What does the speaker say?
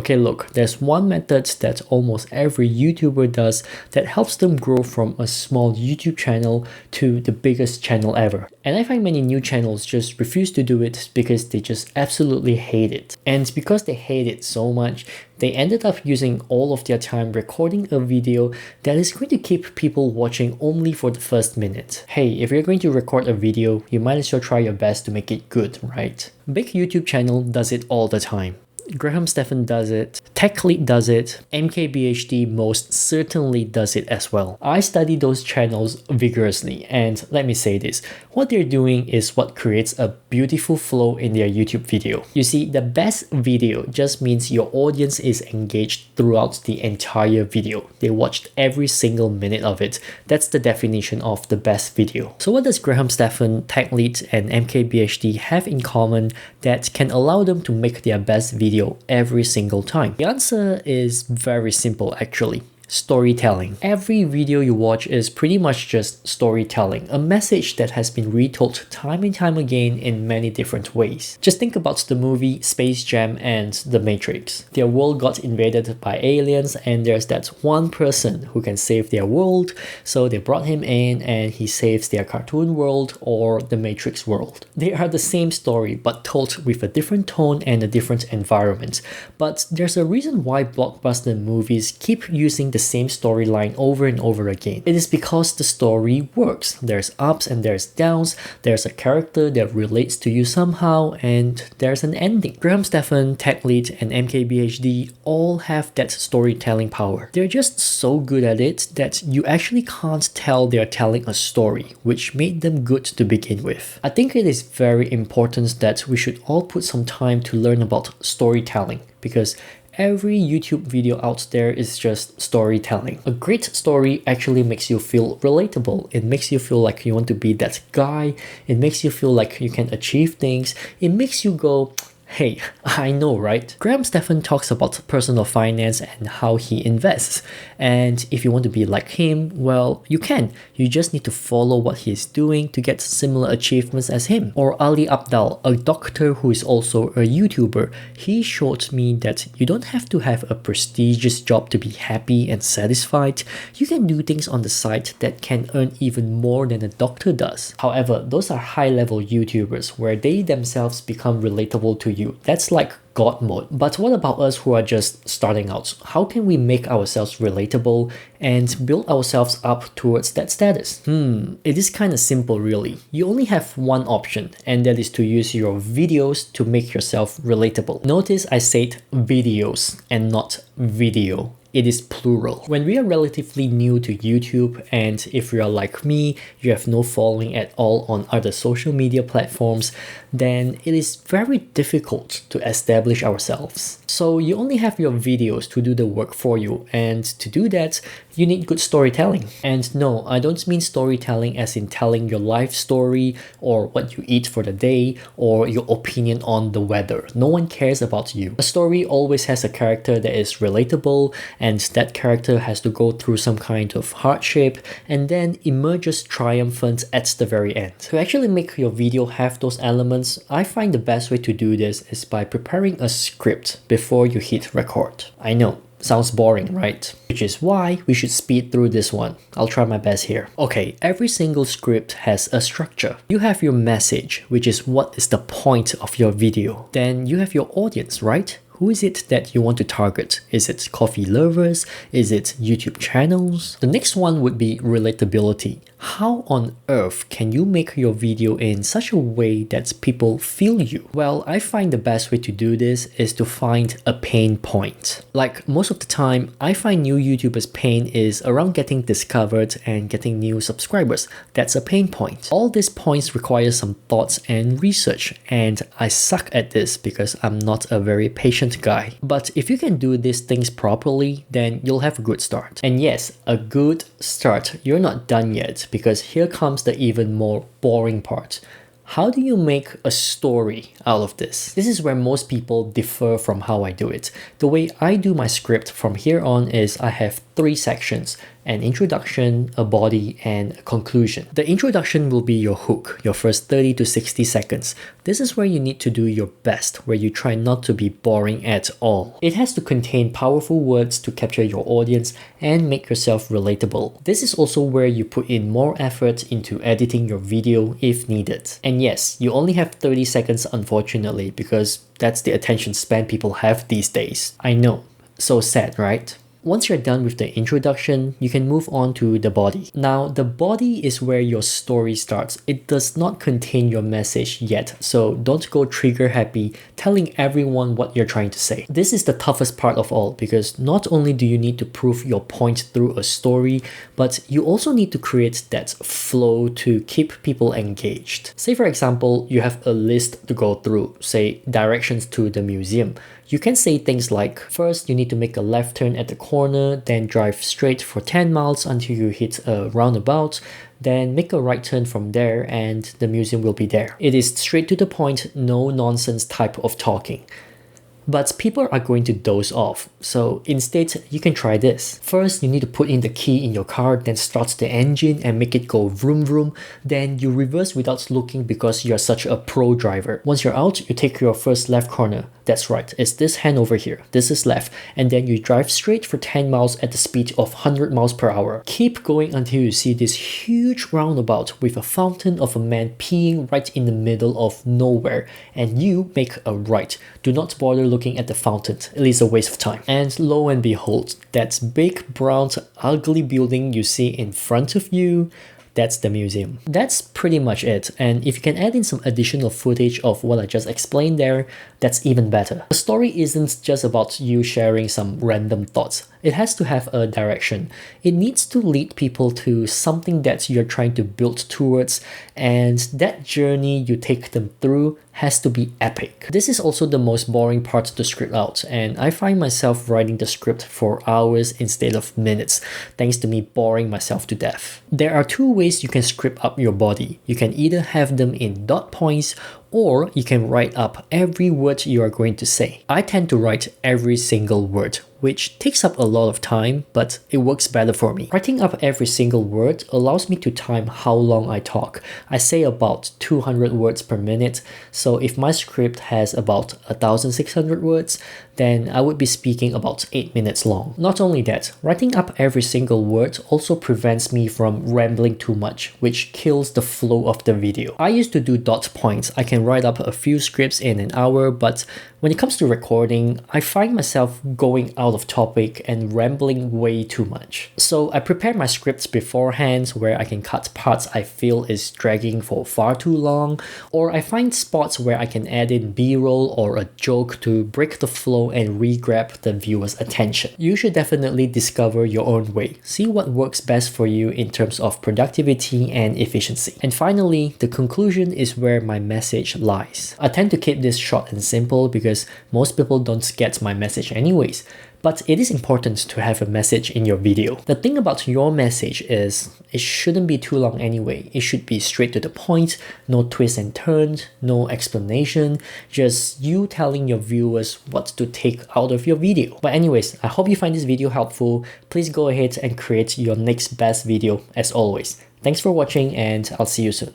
Okay, look, there's one method that almost every YouTuber does that helps them grow from a small YouTube channel to the biggest channel ever. And I find many new channels just refuse to do it because they just absolutely hate it. And because they hate it so much, they ended up using all of their time recording a video that is going to keep people watching only for the first minute. Hey, if you're going to record a video, you might as well try your best to make it good, right? Big YouTube channel does it all the time. Graham Stephan does it, TechLead does it, MKBHD most certainly does it as well. I study those channels vigorously, and let me say this, what they're doing is what creates a beautiful flow in their YouTube video. You see, the best video just means your audience is engaged throughout the entire video. They watched every single minute of it. That's the definition of the best video. So what does Graham Stephan, TechLead, and MKBHD have in common that can allow them to make their best video every single time? The answer is very simple actually. Storytelling. Every video you watch is pretty much just storytelling, a message that has been retold time and time again in many different ways. Just think about the movie Space Jam and The Matrix. Their world got invaded by aliens and there's that one person who can save their world, so they brought him in and he saves their cartoon world or the Matrix world. They are the same story but told with a different tone and a different environment. But there's a reason why blockbuster movies keep using the same storyline over and over again. It is because the story works. There's ups and there's downs, there's a character that relates to you somehow, and there's an ending. Graham Stephan, TechLead, and MKBHD all have that storytelling power. They're just so good at it that you actually can't tell they're telling a story, which made them good to begin with. I think it is very important that we should all put some time to learn about storytelling, because every YouTube video out there is just storytelling. A great story actually makes you feel relatable. It makes you feel like you want to be that guy. It makes you feel like you can achieve things. It makes you go, hey, I know, right? Graham Stephan talks about personal finance and how he invests. And if you want to be like him, well, you can. You just need to follow what he's doing to get similar achievements as him. Or Ali Abdal, a doctor who is also a YouTuber. He showed me that you don't have to have a prestigious job to be happy and satisfied. You can do things on the side that can earn even more than a doctor does. However, those are high-level YouTubers where they themselves become relatable to you. That's like God mode. But what about us who are just starting out? How can we make ourselves relatable and build ourselves up towards that status? It is kind of simple really. You only have one option, and that is to use your videos to make yourself relatable. Notice I said videos and not video. It is plural. When we are relatively new to YouTube, and if you are like me, you have no following at all on other social media platforms, then it is very difficult to establish ourselves. So you only have your videos to do the work for you, and to do that, you need good storytelling. And no, I don't mean storytelling as in telling your life story or what you eat for the day or your opinion on the weather. No one cares about you. A story always has a character that is relatable, and that character has to go through some kind of hardship and then emerges triumphant at the very end. To actually make your video have those elements, I find the best way to do this is by preparing a script before you hit record. I know, sounds boring, right? Which is why we should speed through this one. I'll try my best here. Okay, every single script has a structure. You have your message, which is what is the point of your video. Then you have your audience, right? Who is it that you want to target? Is it coffee lovers? Is it YouTube channels? The next one would be relatability. How on earth can you make your video in such a way that people feel you? Well, I find the best way to do this is to find a pain point. Like most of the time, I find new YouTubers' pain is around getting discovered and getting new subscribers. That's a pain point. All these points require some thoughts and research, and I suck at this because I'm not a very patient guy. But if you can do these things properly, then you'll have a good start. And yes, a good start. You're not done yet, because here comes the even more boring part. How do you make a story out of this? This is where most people differ from how I do it. The way I do my script from here on is I have 3 sections: an introduction, a body, and a conclusion. The introduction will be your hook, your first 30 to 60 seconds. This is where you need to do your best, where you try not to be boring at all. It has to contain powerful words to capture your audience and make yourself relatable. This is also where you put in more effort into editing your video if needed. And yes, you only have 30 seconds unfortunately, because that's the attention span people have these days. I know, so sad, right? Once you're done with the introduction, you can move on to the body. Now, the body is where your story starts. It does not contain your message yet, so don't go trigger happy telling everyone what you're trying to say. This is the toughest part of all, because not only do you need to prove your point through a story, but you also need to create that flow to keep people engaged. Say for example, you have a list to go through, say directions to the museum. You can say things like, first you need to make a left turn at the corner, then drive straight for 10 miles until you hit a roundabout, then make a right turn from there and the museum will be there. It is straight to the point, no nonsense type of talking. But people are going to doze off, so instead you can try this. First, you need to put in the key in your car, then start the engine and make it go vroom vroom. Then you reverse without looking because you're such a pro driver. Once you're out, you take your first left corner. That's right, it's this hand over here. This is left. And then you drive straight for 10 miles at the speed of 100 miles per hour. Keep going until you see this huge roundabout with a fountain of a man peeing right in the middle of nowhere. And you make a right. Do not bother looking at the fountain. It is a waste of time. And lo and behold, that big brown ugly building you see in front of you, that's the museum. That's pretty much it, and if you can add in some additional footage of what I just explained there, that's even better. The story isn't just about you sharing some random thoughts. It has to have a direction. It needs to lead people to something that you're trying to build towards, and that journey you take them through has to be epic. This is also the most boring part to script out, and I find myself writing the script for hours instead of minutes, thanks to me boring myself to death. There are two ways you can script up your body. You can either have them in dot points, or you can write up every word you are going to say. I tend to write every single word, which takes up a lot of time, but it works better for me. Writing up every single word allows me to time how long I talk. I say about 200 words per minute, so if my script has about 1,600 words, then I would be speaking about 8 minutes long. Not only that, writing up every single word also prevents me from rambling too much, which kills the flow of the video. I used to do dot points. I can write up a few scripts in an hour, but when it comes to recording, I find myself going out of topic and rambling way too much. So I prepare my scripts beforehand where I can cut parts I feel is dragging for far too long, or I find spots where I can add in B-roll or a joke to break the flow and re-grab the viewer's attention. You should definitely discover your own way. See what works best for you in terms of productivity and efficiency. And finally, the conclusion is where my message lies. I tend to keep this short and simple because most people don't get my message anyways. But it is important to have a message in your video. The thing about your message is it shouldn't be too long anyway. It should be straight to the point, no twists and turns, no explanation, just you telling your viewers what to take out of your video. But anyways, I hope you find this video helpful. Please go ahead and create your next best video as always. Thanks for watching and I'll see you soon.